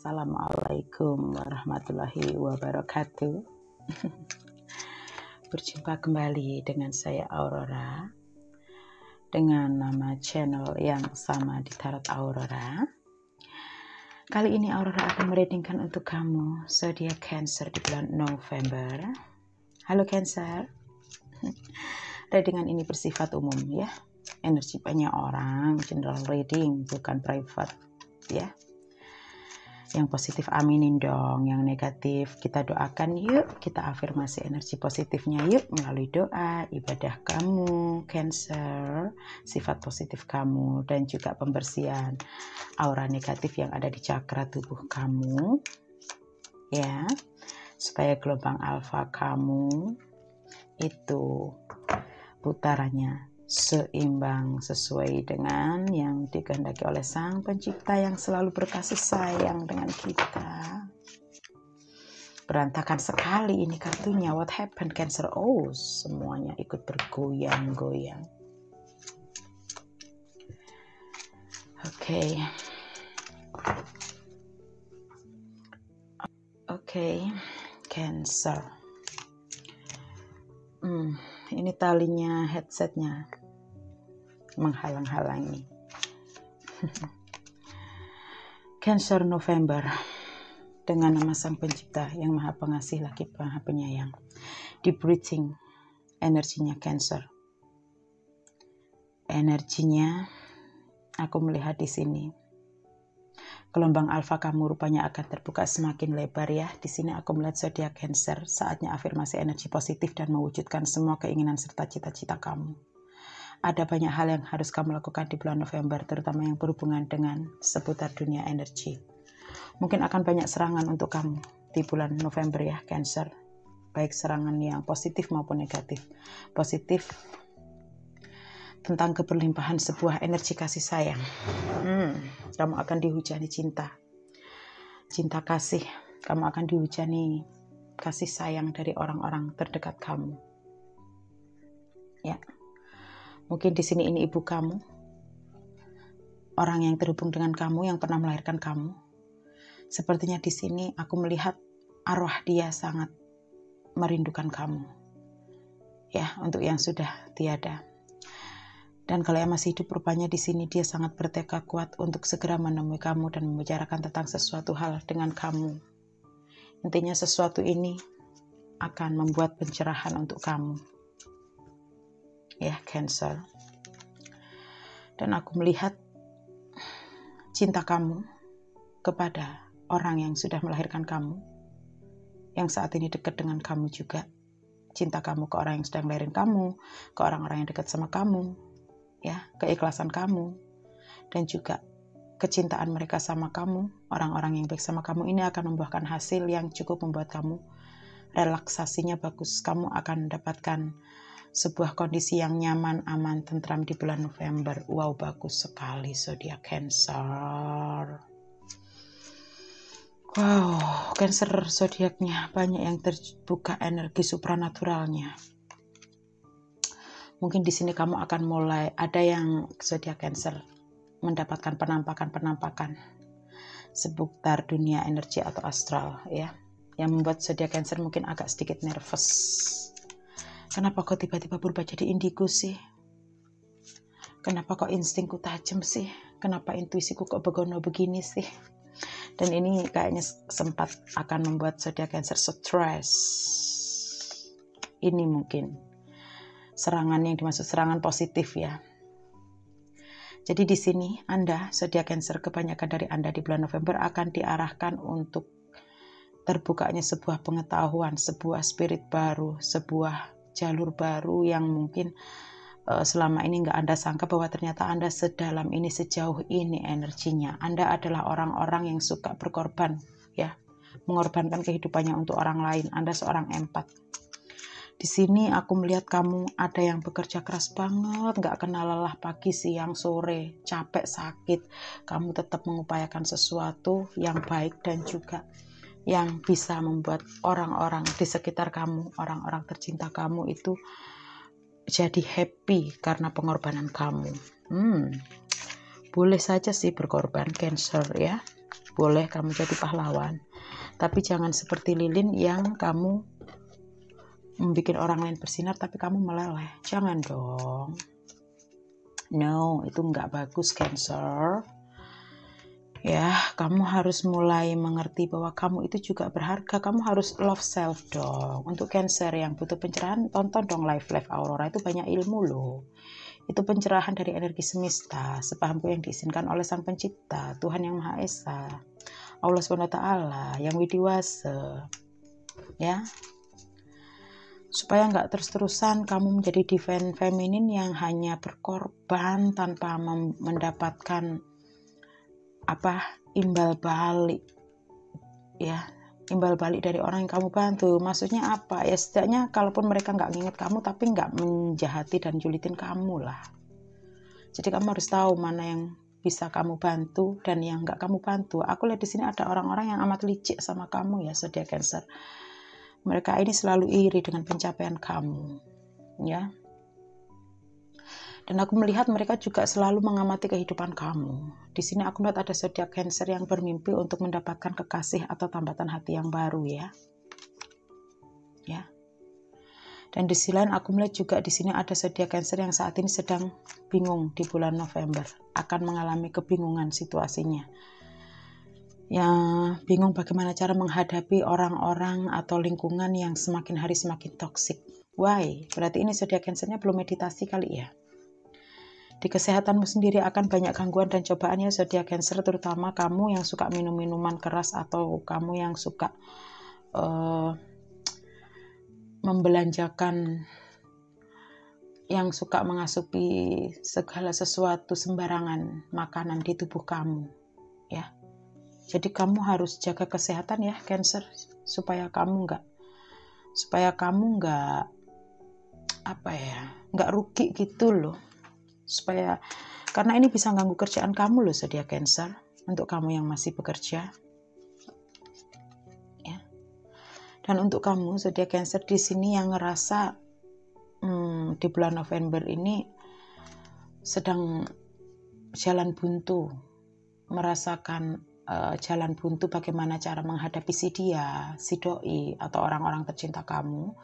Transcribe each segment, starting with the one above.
Assalamualaikum warahmatullahi wabarakatuh. Berjumpa kembali dengan saya Aurora dengan nama channel yang sama di Tarot Aurora. Kali ini Aurora akan mereadingkan untuk kamu zodiak Cancer di bulan November. Halo Cancer. Readingan ini bersifat umum ya. Energi banyak orang, general reading, bukan private ya. Yang positif aminin dong, yang negatif kita doakan yuk, kita afirmasi energi positifnya yuk melalui doa, ibadah kamu Cancer, sifat positif kamu, dan juga pembersihan aura negatif yang ada di cakra tubuh kamu ya, supaya gelombang alfa kamu itu putarannya seimbang sesuai dengan yang dikehendaki oleh Sang Pencipta yang selalu berkasih sayang dengan kita. Berantakan sekali ini kartunya. What happened Cancer? Oh, semuanya ikut bergoyang-goyang. Oke, Cancer. Ini talinya headsetnya menghalang-halangi. Cancer November dengan nama Sang Pencipta yang Maha Pengasih lagi Maha Penyayang. Di breathing energinya Cancer. Energinya aku melihat di sini. Gelombang alfa kamu rupanya akan terbuka semakin lebar ya. Di sini aku melihat zodiak Cancer. Saatnya afirmasi energi positif dan mewujudkan semua keinginan serta cita-cita kamu. Ada banyak hal yang harus kamu lakukan di bulan November, terutama yang berhubungan dengan seputar dunia energi. Mungkin akan banyak serangan untuk kamu di bulan November ya, Cancer. Baik serangan yang positif maupun negatif. Positif tentang keberlimpahan sebuah energi kasih sayang. Kamu akan dihujani cinta. Cinta kasih. Kamu akan dihujani kasih sayang dari orang-orang terdekat kamu. Ya. Mungkin di sini ini ibu kamu, orang yang terhubung dengan kamu, yang pernah melahirkan kamu. Sepertinya di sini aku melihat arwah dia sangat merindukan kamu. Ya, untuk yang sudah tiada. Dan kalau yang masih hidup, rupanya di sini dia sangat bertekad kuat untuk segera menemui kamu dan membicarakan tentang sesuatu hal dengan kamu. Intinya sesuatu ini akan membuat pencerahan untuk kamu. Ya, Cancer. Dan aku melihat cinta kamu kepada orang yang sudah melahirkan kamu, yang saat ini dekat dengan kamu juga. Cinta kamu ke orang yang sedang melahirin kamu, ke orang-orang yang dekat sama kamu, ya, keikhlasan kamu, dan juga kecintaan mereka sama kamu, orang-orang yang baik sama kamu ini akan membuahkan hasil yang cukup membuat kamu relaksasinya bagus. Kamu akan mendapatkan sebuah kondisi yang nyaman, aman, tentram di bulan November. Wow, bagus sekali zodiak Cancer. Wow, Cancer zodiaknya banyak yang terbuka energi supranaturalnya. Mungkin di sini kamu akan mulai ada yang zodiak Cancer mendapatkan penampakan-penampakan seputar dunia energi atau astral ya, yang membuat zodiak Cancer mungkin agak sedikit nervous. Kenapa kok tiba-tiba berubah jadi indigo sih? Kenapa kok instingku tajam sih? Kenapa intuisiku kok begono begini sih? Dan ini kayaknya sempat akan membuat zodiak Cancer stres. Ini mungkin serangan yang dimaksud serangan positif ya. Jadi di sini Anda, zodiak Cancer, kebanyakan dari Anda di bulan November akan diarahkan untuk terbukanya sebuah pengetahuan, sebuah spirit baru, sebuah jalur baru yang mungkin selama ini nggak Anda sangka bahwa ternyata Anda sedalam ini, sejauh ini energinya. Anda adalah orang-orang yang suka berkorban ya, mengorbankan kehidupannya untuk orang lain. Anda seorang empat. Di sini aku melihat kamu ada yang bekerja keras banget, nggak kenal lelah pagi, siang, sore, capek, sakit. Kamu tetap mengupayakan sesuatu yang baik dan juga yang bisa membuat orang-orang di sekitar kamu, orang-orang tercinta kamu itu jadi happy karena pengorbanan kamu. Boleh saja sih berkorban Cancer ya. boleh kamu jadi pahlawan, tapi jangan seperti lilin yang kamu membuat orang lain bersinar tapi kamu meleleh. Jangan dong. No, itu nggak bagus, Cancer. Ya, kamu harus mulai mengerti bahwa kamu itu juga berharga. Kamu harus love self dong. Untuk Cancer yang butuh pencerahan, tonton dong live Aurora. Itu banyak ilmu loh. Itu pencerahan dari energi semesta, sepahamku yang diizinkan oleh Sang Pencipta, Tuhan Yang Maha Esa, Allah SWT, yang widiwasa. Ya, supaya nggak terus-terusan kamu menjadi divine feminin yang hanya berkorban tanpa mendapatkan imbal balik, ya, imbal balik dari orang yang kamu bantu. Maksudnya apa ya, setidaknya kalaupun mereka nggak nginget kamu tapi nggak menjahati dan julitin kamu lah. Jadi kamu harus tahu mana yang bisa kamu bantu dan yang nggak kamu bantu. Aku lihat di sini ada orang-orang yang amat licik sama kamu ya, zodiak Cancer. Mereka ini selalu iri dengan pencapaian kamu, ya. Dan aku melihat mereka juga selalu mengamati kehidupan kamu. Di sini aku melihat ada zodiak Cancer yang bermimpi untuk mendapatkan kekasih atau tambatan hati yang baru, ya. Ya. Dan di sisi lain aku melihat juga di sini ada zodiak Cancer yang saat ini sedang bingung di bulan November, akan mengalami kebingungan situasinya. Yang bingung bagaimana cara menghadapi orang-orang atau lingkungan yang semakin hari semakin toksik. Why? Berarti ini zodiak Cancer-nya belum meditasi kali ya. Di kesehatanmu sendiri akan banyak gangguan dan cobaan ya zodiak Cancer, terutama kamu yang suka minum minuman keras atau kamu yang suka membelanjakan, yang suka mengasupi segala sesuatu sembarangan makanan di tubuh kamu, ya. Jadi kamu harus jaga kesehatan ya Cancer, supaya kamu nggak rugi gitu loh. Karena ini bisa ganggu kerjaan kamu loh zodiak Cancer, untuk kamu yang masih bekerja, ya. Dan untuk kamu zodiak Cancer di sini yang ngerasa di bulan November ini sedang jalan buntu, merasakan jalan buntu bagaimana cara menghadapi si dia, si doi, atau orang-orang tercinta kamu,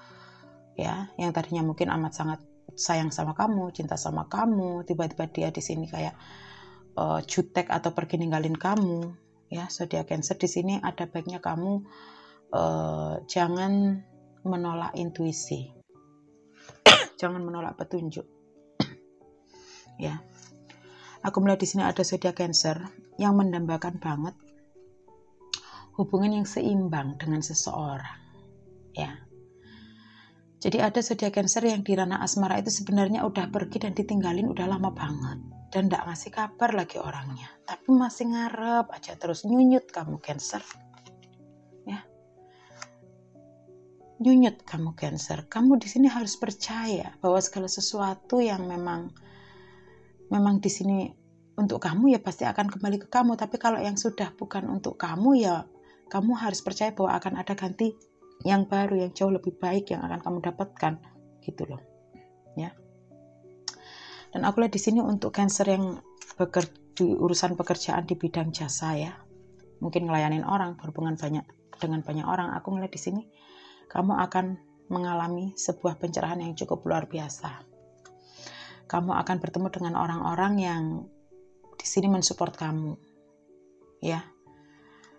ya, yang tadinya mungkin amat sangat sayang sama kamu, cinta sama kamu, tiba-tiba dia di sini kayak jutek atau pergi ninggalin kamu, ya. Zodiak Cancer di sini ada baiknya kamu jangan menolak intuisi, jangan menolak petunjuk, ya. Aku melihat di sini ada zodiak Cancer yang mendambakan banget hubungan yang seimbang dengan seseorang, ya. Jadi ada zodiak Cancer yang di ranah asmara itu sebenarnya udah pergi dan ditinggalin udah lama banget dan nggak ngasih kabar lagi orangnya, tapi masih ngarep aja terus. Nyunyut kamu Cancer, ya. Nyunyut kamu Cancer. Kamu di sini harus percaya bahwa segala sesuatu yang memang di sini untuk kamu ya pasti akan kembali ke kamu. Tapi kalau yang sudah bukan untuk kamu ya kamu harus percaya bahwa akan ada ganti yang baru, yang jauh lebih baik yang akan kamu dapatkan, gitu loh, ya. Dan aku lihat di sini untuk Cancer yang di urusan pekerjaan di bidang jasa, ya, mungkin ngelayanin orang, berhubungan dengan banyak orang. Aku ngeliat di sini kamu akan mengalami sebuah pencerahan yang cukup luar biasa. Kamu akan bertemu dengan orang-orang yang di sini mensupport kamu, ya.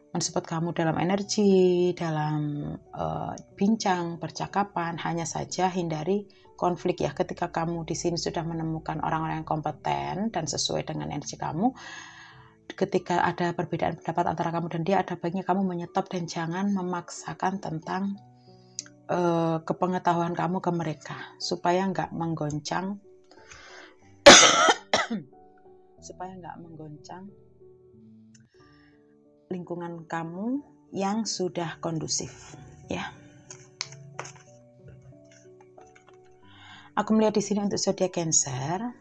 Mensupport kamu dalam energi, dalam bincang, percakapan. Hanya saja hindari konflik ya. Ketika kamu di sini sudah menemukan orang-orang yang kompeten dan sesuai dengan energi kamu, ketika ada perbedaan pendapat antara kamu dan dia, ada baiknya kamu menyetop dan jangan memaksakan tentang kepengetahuan kamu ke mereka, supaya nggak menggoncang lingkungan kamu yang sudah kondusif, ya. Aku melihat di sini untuk zodiak Cancer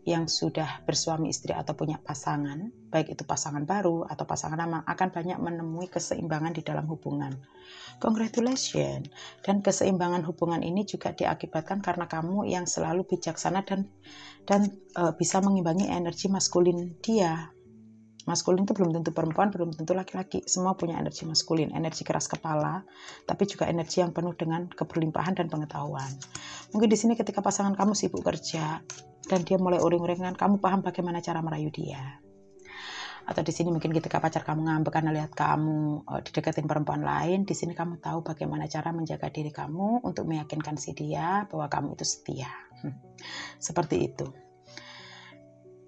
yang sudah bersuami istri atau punya pasangan, baik itu pasangan baru atau pasangan lama, akan banyak menemui keseimbangan di dalam hubungan. Congratulations. Dan keseimbangan hubungan ini juga diakibatkan karena kamu yang selalu bijaksana dan bisa mengimbangi energi maskulin dia, Maskulin itu belum tentu perempuan, belum tentu laki-laki. Semua punya energi maskulin, energi keras kepala, tapi juga energi yang penuh dengan keberlimpahan dan pengetahuan. Mungkin di sini ketika pasangan kamu sibuk kerja dan dia mulai uring-uringan, kamu paham bagaimana cara merayu dia. Atau di sini mungkin ketika pacar kamu ngambek karena lihat kamu dideketin perempuan lain, di sini kamu tahu bagaimana cara menjaga diri kamu untuk meyakinkan si dia bahwa kamu itu setia. Seperti itu.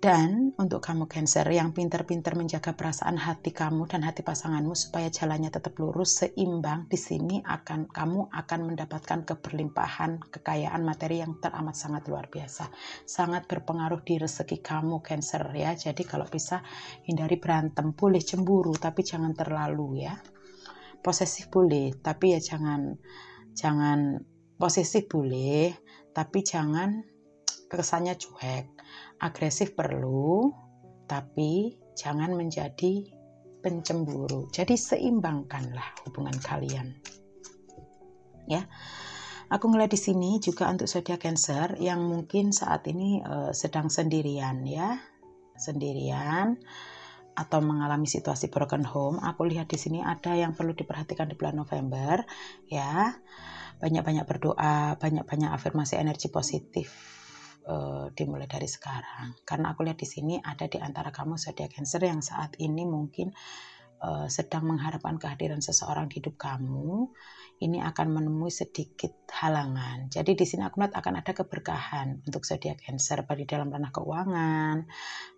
Dan untuk kamu Cancer yang pintar-pintar menjaga perasaan hati kamu dan hati pasanganmu supaya jalannya tetap lurus, seimbang, di sini kamu akan mendapatkan keberlimpahan, kekayaan materi yang teramat sangat luar biasa. Sangat berpengaruh di rezeki kamu Cancer ya. Jadi kalau bisa hindari berantem, boleh cemburu tapi jangan terlalu ya. Posesif boleh, tapi ya jangan posesif boleh, tapi jangan kesannya cuek. Agresif perlu, tapi jangan menjadi pencemburu. Jadi seimbangkanlah hubungan kalian. Ya. Aku ngeliat di sini juga untuk zodiak Cancer yang mungkin saat ini sedang sendirian ya. Sendirian atau mengalami situasi broken home. Aku lihat di sini ada yang perlu diperhatikan di bulan November ya. Banyak-banyak berdoa, banyak-banyak afirmasi energi positif. Dimulai dari sekarang, karena aku lihat di sini ada di antara kamu zodiak Cancer yang saat ini mungkin sedang mengharapkan kehadiran seseorang di hidup kamu. Ini akan menemui sedikit halangan. Jadi di sini aku lihat akan ada keberkahan untuk zodiak Cancer di dalam ranah keuangan,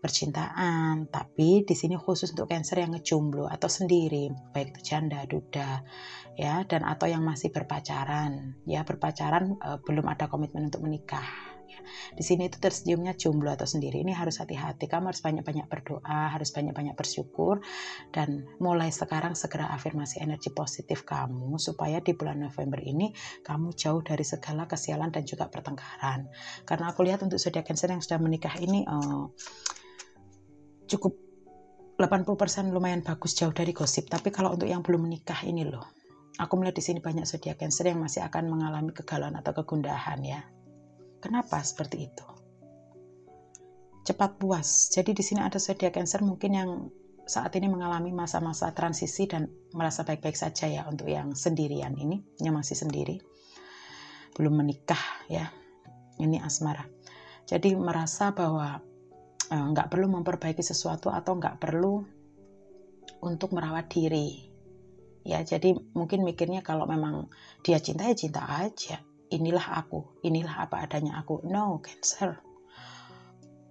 percintaan. Tapi di sini khusus untuk Cancer yang ngejomblo atau sendiri, baik itu janda, duda, ya, dan atau yang masih berpacaran, ya berpacaran belum ada komitmen untuk menikah. Di sini itu tersenyumnya jomblo atau sendiri. Ini harus hati-hati. Kamu harus banyak-banyak berdoa, harus banyak-banyak bersyukur, dan mulai sekarang segera afirmasi energi positif kamu supaya di bulan November ini kamu jauh dari segala kesialan dan juga pertengkaran. Karena aku lihat untuk zodiak Cancer yang sudah menikah ini cukup 80% lumayan bagus, jauh dari gosip. Tapi kalau untuk yang belum menikah ini loh, aku melihat di sini banyak zodiak Cancer yang masih akan mengalami kegalauan atau kegundahan ya. Kenapa seperti itu? Cepat puas. Jadi di sini ada zodiak Cancer mungkin yang saat ini mengalami masa-masa transisi dan merasa baik-baik saja ya untuk yang sendirian ini, yang masih sendiri, belum menikah ya. Ini asmara. Jadi merasa bahwa nggak perlu memperbaiki sesuatu atau nggak perlu untuk merawat diri. Ya, jadi mungkin mikirnya kalau memang dia cinta ya cinta aja. Inilah aku, inilah apa adanya aku. No, Cancer.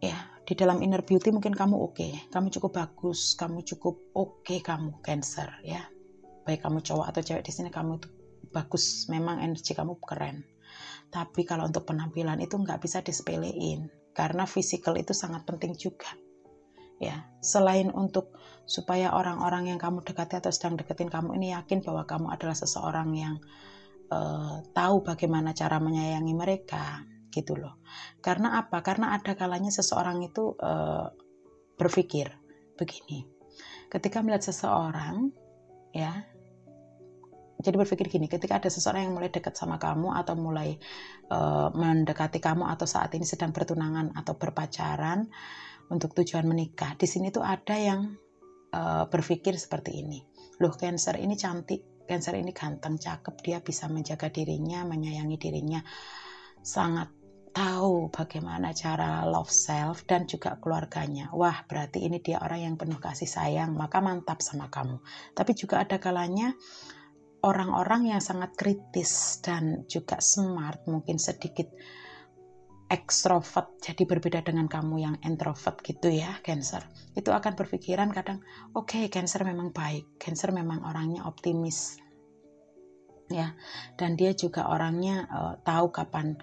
Ya, di dalam inner beauty mungkin kamu oke, kamu cukup bagus, kamu cukup oke, kamu Cancer ya. Baik kamu cowok atau cewek di sini kamu itu bagus, memang energi kamu keren. Tapi kalau untuk penampilan itu nggak bisa disepelein, karena physical itu sangat penting juga. Ya, selain untuk supaya orang-orang yang kamu dekati atau sedang deketin kamu ini yakin bahwa kamu adalah seseorang yang tahu bagaimana cara menyayangi mereka, gitu loh. Karena apa? Karena ada kalanya seseorang itu berpikir begini. Ketika melihat seseorang, ya, jadi berpikir gini, ketika ada seseorang yang mulai dekat sama kamu atau mulai mendekati kamu atau saat ini sedang bertunangan atau berpacaran untuk tujuan menikah, di sini tuh ada yang berpikir seperti ini. Loh, Cancer ini cantik, Cancer ini ganteng, cakep, dia bisa menjaga dirinya, menyayangi dirinya, sangat tahu bagaimana cara love self dan juga keluarganya. Wah, berarti ini dia orang yang penuh kasih sayang, maka mantap sama kamu. Tapi juga ada kalanya orang-orang yang sangat kritis dan juga smart, mungkin sedikit ekstrovert, jadi berbeda dengan kamu yang introvert gitu ya, Cancer. Itu akan berpikiran kadang, oke, Cancer memang baik, Cancer memang orangnya optimis, ya, dan dia juga orangnya tahu kapan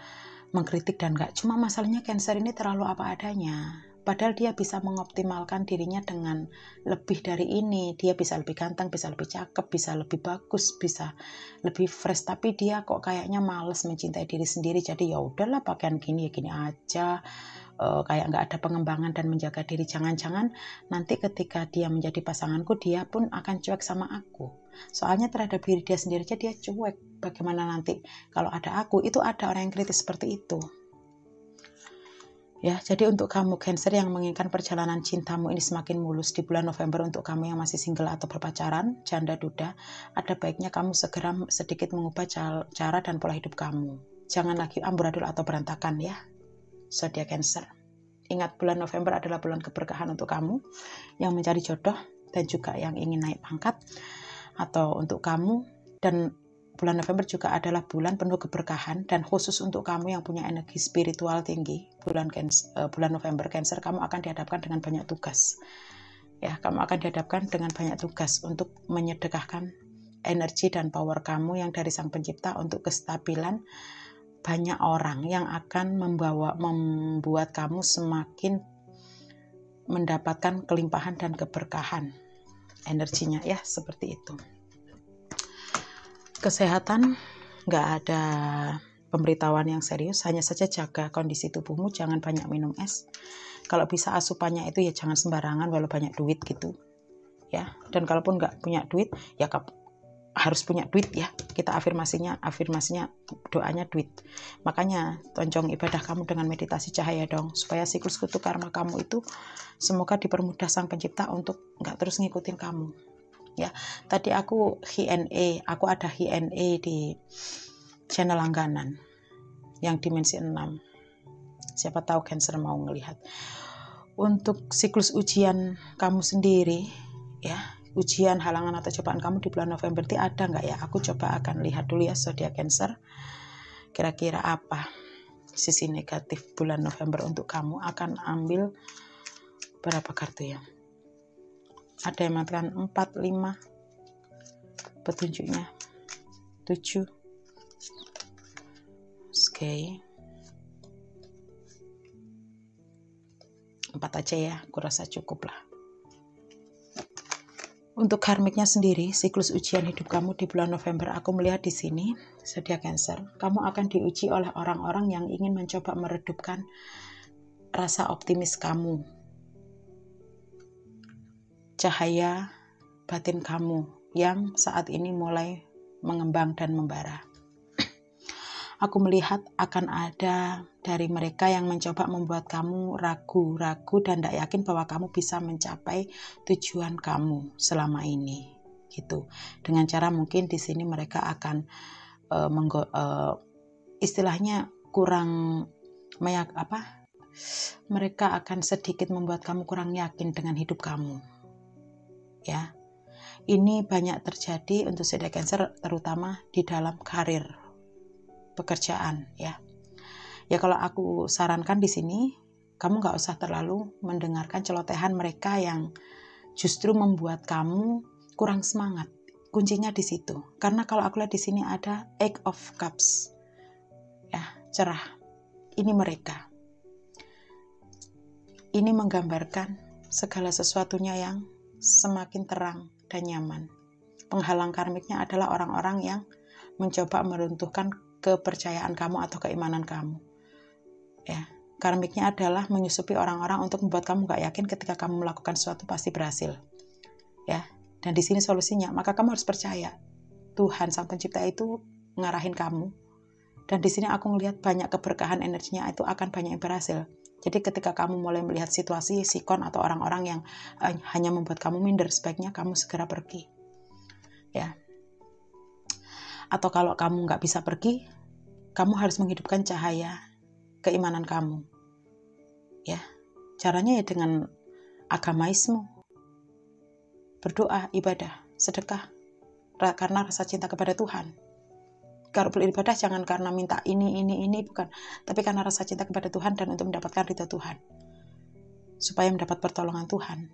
mengkritik dan gak. Cuma masalahnya Cancer ini terlalu apa adanya. Padahal dia bisa mengoptimalkan dirinya dengan lebih dari ini. Dia bisa lebih ganteng, bisa lebih cakep, bisa lebih bagus, bisa lebih fresh. Tapi dia kok kayaknya males mencintai diri sendiri. Jadi ya udahlah, pakaian gini ya gini aja. Kayak nggak ada pengembangan dan menjaga diri. Jangan-jangan nanti ketika dia menjadi pasanganku, dia pun akan cuek sama aku. Soalnya terhadap diri dia sendiri aja dia cuek. Bagaimana nanti kalau ada aku? Itu ada orang yang kritis seperti itu. Ya, jadi untuk kamu Cancer yang menginginkan perjalanan cintamu ini semakin mulus di bulan November, untuk kamu yang masih single atau berpacaran, janda duda, ada baiknya kamu segera sedikit mengubah cara dan pola hidup kamu. Jangan lagi amburadul atau berantakan ya, zodiak Cancer. Ingat, bulan November adalah bulan keberkahan untuk kamu yang mencari jodoh dan juga yang ingin naik pangkat, atau untuk kamu. Dan bulan November juga adalah bulan penuh keberkahan, dan khusus untuk kamu yang punya energi spiritual tinggi, bulan November Cancer, kamu akan dihadapkan dengan banyak tugas. Ya, kamu akan dihadapkan dengan banyak tugas untuk menyedekahkan energi dan power kamu yang dari Sang Pencipta untuk kestabilan banyak orang yang akan membuat kamu semakin mendapatkan kelimpahan dan keberkahan energinya ya, seperti itu. Kesehatan, nggak ada pemberitahuan yang serius, hanya saja jaga kondisi tubuhmu, jangan banyak minum es. Kalau bisa asupannya itu ya jangan sembarangan walau banyak duit gitu ya. Dan kalaupun nggak punya duit ya harus punya duit ya. Kita afirmasinya doanya duit. Makanya tonjong ibadah kamu dengan meditasi cahaya dong, supaya siklus kutu karma kamu itu semoga dipermudah Sang Pencipta untuk nggak terus ngikutin kamu. Ya, tadi aku ada HNA di channel langganan yang dimensi 6. Siapa tahu Cancer mau ngelihat. Untuk siklus ujian kamu sendiri ya, ujian, halangan atau cobaan kamu di bulan November itu ada nggak ya? Aku coba akan lihat dulu ya zodiak Cancer. Kira-kira apa sisi negatif bulan November untuk kamu? Akan ambil berapa kartu ya? Ada yang mengatakan 4, 5, petunjuknya 7. Oke. 4 aja ya, aku rasa cukup lah. Untuk karmiknya sendiri, siklus ujian hidup kamu di bulan November, aku melihat di sini, zodiak Cancer, kamu akan diuji oleh orang-orang yang ingin mencoba meredupkan rasa optimis kamu, cahaya batin kamu yang saat ini mulai mengembang dan membara. Aku melihat akan ada dari mereka yang mencoba membuat kamu ragu-ragu dan tidak yakin bahwa kamu bisa mencapai tujuan kamu selama ini, gitu. Dengan cara mungkin di sini mereka akan istilahnya kurang mereka akan sedikit membuat kamu kurang yakin dengan hidup kamu. Ya, ini banyak terjadi untuk zodiak Cancer, terutama di dalam karir, pekerjaan ya. Ya, kalau aku sarankan di sini, kamu nggak usah terlalu mendengarkan celotehan mereka yang justru membuat kamu kurang semangat. Kuncinya di situ. Karena kalau aku lihat di sini ada Eight of Cups, ya, cerah. Ini mereka. Ini menggambarkan segala sesuatunya yang semakin terang dan nyaman. Penghalang karmiknya adalah orang-orang yang mencoba meruntuhkan kepercayaan kamu atau keimanan kamu. Ya, karmiknya adalah menyusupi orang-orang untuk membuat kamu gak yakin ketika kamu melakukan sesuatu pasti berhasil. Ya, dan di sini solusinya, maka kamu harus percaya Tuhan Sang Pencipta itu ngarahin kamu. Dan di sini aku melihat banyak keberkahan energinya itu akan banyak yang berhasil. Jadi ketika kamu mulai melihat situasi sikon atau orang-orang yang hanya membuat kamu minder, sebaiknya kamu segera pergi. Ya. Atau kalau kamu nggak bisa pergi, kamu harus menghidupkan cahaya keimanan kamu. Ya. Caranya ya dengan agamaismu. Berdoa, ibadah, sedekah. Karena rasa cinta kepada Tuhan. Kalau beribadah jangan karena minta ini, bukan. Tapi karena rasa cinta kepada Tuhan dan untuk mendapatkan ridha Tuhan. Supaya mendapat pertolongan Tuhan.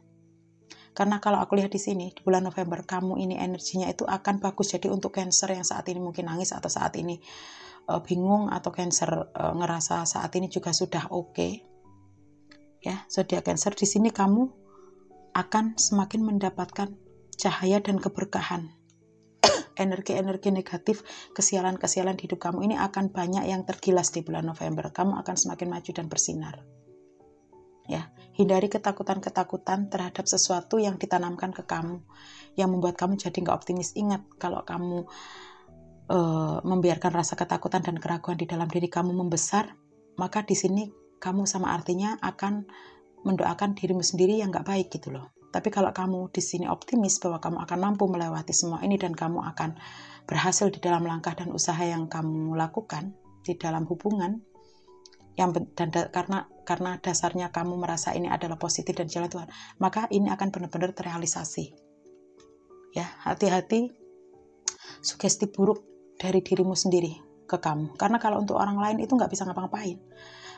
Karena kalau aku lihat di sini, di bulan November, kamu ini energinya itu akan bagus. Jadi untuk Cancer yang saat ini mungkin nangis atau saat ini bingung, atau Cancer ngerasa saat ini juga sudah oke. Ya, zodiak Cancer, di sini kamu akan semakin mendapatkan cahaya dan keberkahan. Energi-energi negatif, kesialan-kesialan di hidup kamu ini akan banyak yang tergilas di bulan November. Kamu akan semakin maju dan bersinar. Ya, hindari ketakutan-ketakutan terhadap sesuatu yang ditanamkan ke kamu, yang membuat kamu jadi nggak optimis. Ingat, kalau kamu membiarkan rasa ketakutan dan keraguan di dalam diri kamu membesar, maka di sini kamu sama artinya akan mendoakan dirimu sendiri yang nggak baik gitu loh. Tapi kalau kamu di sini optimis bahwa kamu akan mampu melewati semua ini dan kamu akan berhasil di dalam langkah dan usaha yang kamu lakukan di dalam hubungan, karena dasarnya kamu merasa ini adalah positif dan jalan Tuhan, maka ini akan benar-benar terrealisasi. Ya, hati-hati sugesti buruk dari dirimu sendiri ke kamu. Karena kalau untuk orang lain itu nggak bisa ngapa-ngapain.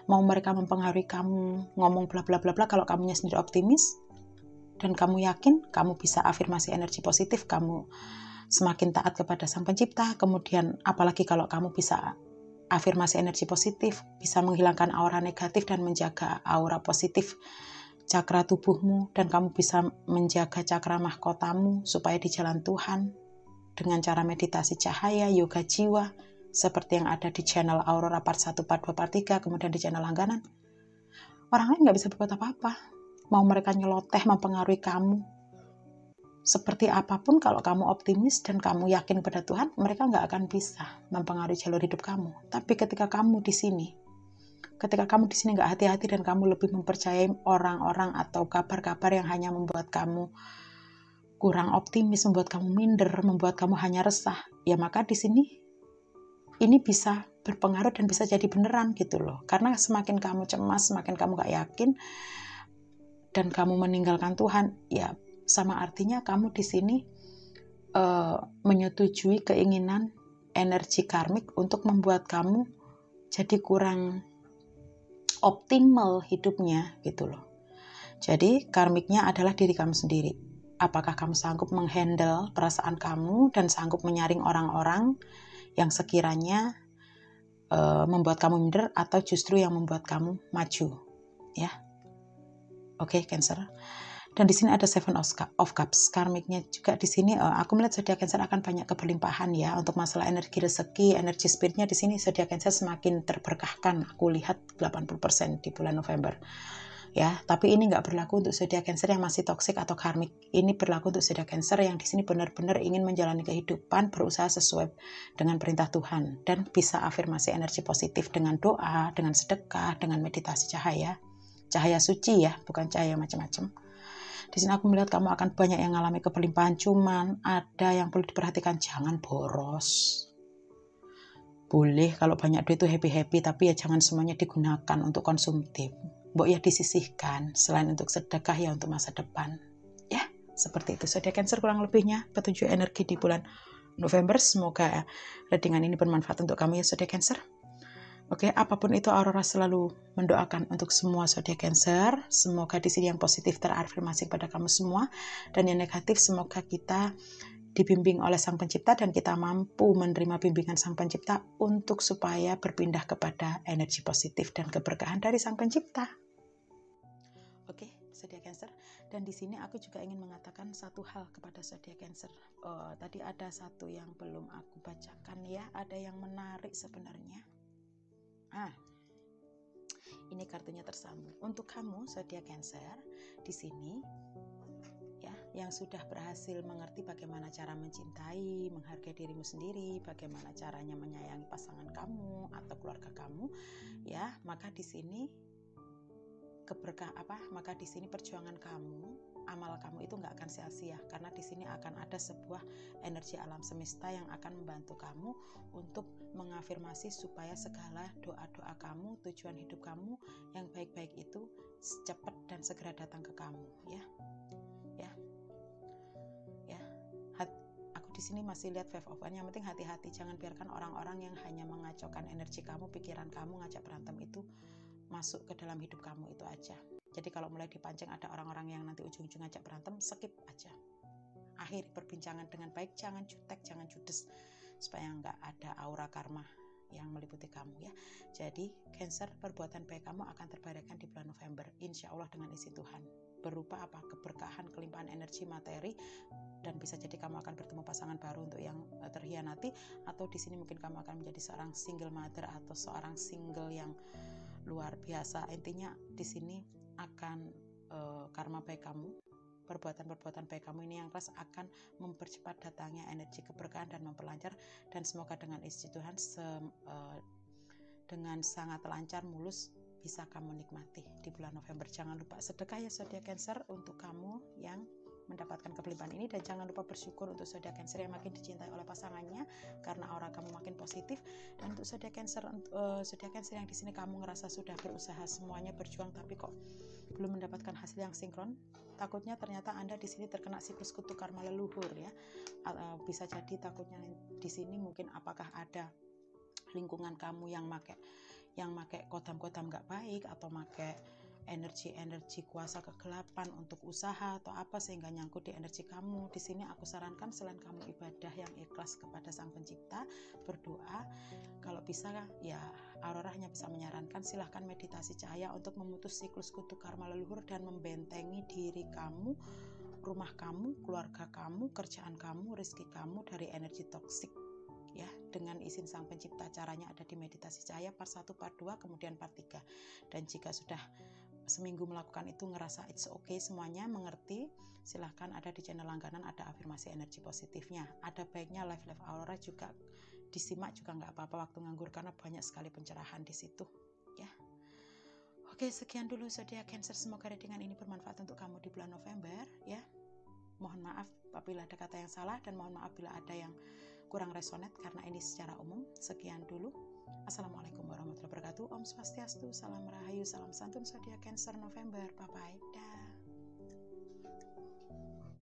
Mau mereka mempengaruhi kamu, ngomong bla bla bla bla, kalau kamunya sendiri optimis dan kamu yakin, kamu bisa afirmasi energi positif, kamu semakin taat kepada Sang Pencipta. Kemudian apalagi kalau kamu bisa afirmasi energi positif, bisa menghilangkan aura negatif dan menjaga aura positif cakra tubuhmu, dan kamu bisa menjaga cakra mahkotamu supaya di jalan Tuhan dengan cara meditasi cahaya, yoga jiwa, seperti yang ada di channel Aurora part 1, part 2, part 3, kemudian di channel langganan. Orang lain nggak bisa berbuat apa-apa. Mau mereka nyeloteh, mempengaruhi kamu, seperti apapun, kalau kamu optimis dan kamu yakin pada Tuhan, mereka nggak akan bisa mempengaruhi jalur hidup kamu. Tapi ketika kamu di sini nggak hati-hati dan kamu lebih mempercayai orang-orang atau kabar-kabar yang hanya membuat kamu kurang optimis, membuat kamu minder, membuat kamu hanya resah, ya maka di sini ini bisa berpengaruh dan bisa jadi beneran gitu loh. Karena semakin kamu cemas, semakin kamu gak yakin dan kamu meninggalkan Tuhan, ya sama artinya kamu di sini menyetujui keinginan energi karmik untuk membuat kamu jadi kurang optimal hidupnya gitu loh. Jadi karmiknya adalah diri kamu sendiri. Apakah kamu sanggup menghandle perasaan kamu dan sanggup menyaring orang-orang yang sekiranya membuat kamu minder atau justru yang membuat kamu maju, ya. Oke, Cancer. Dan di sini ada Seven of Cups, karmiknya juga di sini. Aku melihat zodiak Cancer akan banyak keberlimpahan ya untuk masalah energi rezeki, energi spiritnya di sini zodiak Cancer semakin terberkahkan. Aku lihat 80% di bulan November. Ya, tapi ini nggak berlaku untuk zodiak Cancer yang masih toksik atau karmik. Ini berlaku untuk zodiak Cancer yang di sini benar-benar ingin menjalani kehidupan, berusaha sesuai dengan perintah Tuhan dan bisa afirmasi energi positif dengan doa, dengan sedekah, dengan meditasi cahaya suci ya, bukan cahaya macam-macam. Di sini aku melihat kamu akan banyak yang mengalami keberlimpahan, cuman ada yang perlu diperhatikan, jangan boros. Boleh kalau banyak duit itu happy-happy, tapi ya jangan semuanya digunakan untuk konsumtif. Mbok ya disisihkan, selain untuk sedekah ya untuk masa depan. Ya, seperti itu. Zodiak Cancer kurang lebihnya petunjuk energi di bulan November. Semoga readingan ini bermanfaat untuk kamu ya zodiak Cancer. Oke, apapun itu Aurora selalu mendoakan untuk semua zodiak Cancer. Semoga di sini yang positif terafirmasi kepada kamu semua, dan yang negatif semoga kita dibimbing oleh Sang Pencipta dan kita mampu menerima bimbingan Sang Pencipta untuk supaya berpindah kepada energi positif dan keberkahan dari Sang Pencipta. Oke, zodiak Cancer. Dan di sini aku juga ingin mengatakan satu hal kepada zodiak Cancer. Tadi ada satu yang belum aku bacakan ya, ada yang menarik sebenarnya. Ini kartunya tersambung. Untuk kamu zodiak Cancer di sini ya, yang sudah berhasil mengerti bagaimana cara mencintai, menghargai dirimu sendiri, bagaimana caranya menyayangi pasangan kamu atau keluarga kamu, ya, maka di sini maka di sini perjuangan kamu, amal kamu itu nggak akan sia-sia, karena di sini akan ada sebuah energi alam semesta yang akan membantu kamu untuk mengafirmasi supaya segala doa-doa kamu, tujuan hidup kamu yang baik-baik itu cepat dan segera datang ke kamu, ya. Aku di sini masih lihat Five of Wands. Yang penting hati-hati, jangan biarkan orang-orang yang hanya mengacaukan energi kamu, pikiran kamu, ngajak berantem itu masuk ke dalam hidup kamu itu aja. Jadi kalau mulai dipancing ada orang-orang yang nanti ujung-ujung ngajak berantem, skip aja. Akhiri perbincangan dengan baik, jangan jutek, jangan judes, supaya nggak ada aura karma yang meliputi kamu ya. Jadi Cancer, perbuatan baik kamu akan terbayarkan di bulan November, insya Allah dengan izin Tuhan, berupa apa? Keberkahan, kelimpahan energi materi, dan bisa jadi kamu akan bertemu pasangan baru untuk yang terhianati, atau di sini mungkin kamu akan menjadi seorang single mother atau seorang single yang luar biasa. Intinya di sini akan karma baik kamu, perbuatan-perbuatan baik kamu ini yang keras akan mempercepat datangnya energi keberkahan dan memperlancar, dan semoga dengan izin Tuhan dengan sangat lancar, mulus, bisa kamu nikmati di bulan November. Jangan lupa sedekah ya zodiak Cancer untuk kamu yang mendapatkan kelimpahan ini, dan jangan lupa bersyukur untuk zodiak Cancer yang makin dicintai oleh pasangannya karena aura kamu makin positif. Dan untuk zodiak Cancer yang di sini kamu ngerasa sudah berusaha semuanya, berjuang tapi kok belum mendapatkan hasil yang sinkron, takutnya ternyata Anda di sini terkena siklus kutu karma leluhur ya. Bisa jadi takutnya di sini mungkin apakah ada lingkungan kamu yang make kodam-kodam nggak baik, atau make energi kuasa kegelapan untuk usaha atau apa, sehingga nyangkut di energi kamu. Di sini aku sarankan selain kamu ibadah yang ikhlas kepada Sang Pencipta, berdoa, kalau bisa ya Aurora hanya bisa menyarankan silahkan meditasi cahaya untuk memutus siklus kutu karma leluhur dan membentengi diri kamu, rumah kamu, keluarga kamu, kerjaan kamu, rezeki kamu dari energi toksik ya, dengan izin Sang Pencipta. Caranya ada di meditasi cahaya part 1, part 2, kemudian part 3. Dan jika sudah seminggu melakukan itu ngerasa it's okay semuanya, mengerti, silahkan ada di channel langganan, ada afirmasi energi positifnya. Ada baiknya live Aurora juga disimak juga nggak apa-apa waktu nganggur, karena banyak sekali pencerahan di situ ya. Oke, sekian dulu zodiak Cancer, semoga readingan ini bermanfaat untuk kamu di bulan November ya. Mohon maaf apabila ada kata yang salah, dan mohon maaf bila ada yang kurang resonate karena ini secara umum. Sekian dulu. Assalamualaikum warahmatullahi wabarakatuh. Om Swastiastu, salam rahayu, salam santun zodiak Cancer November. Bye bye. Dah.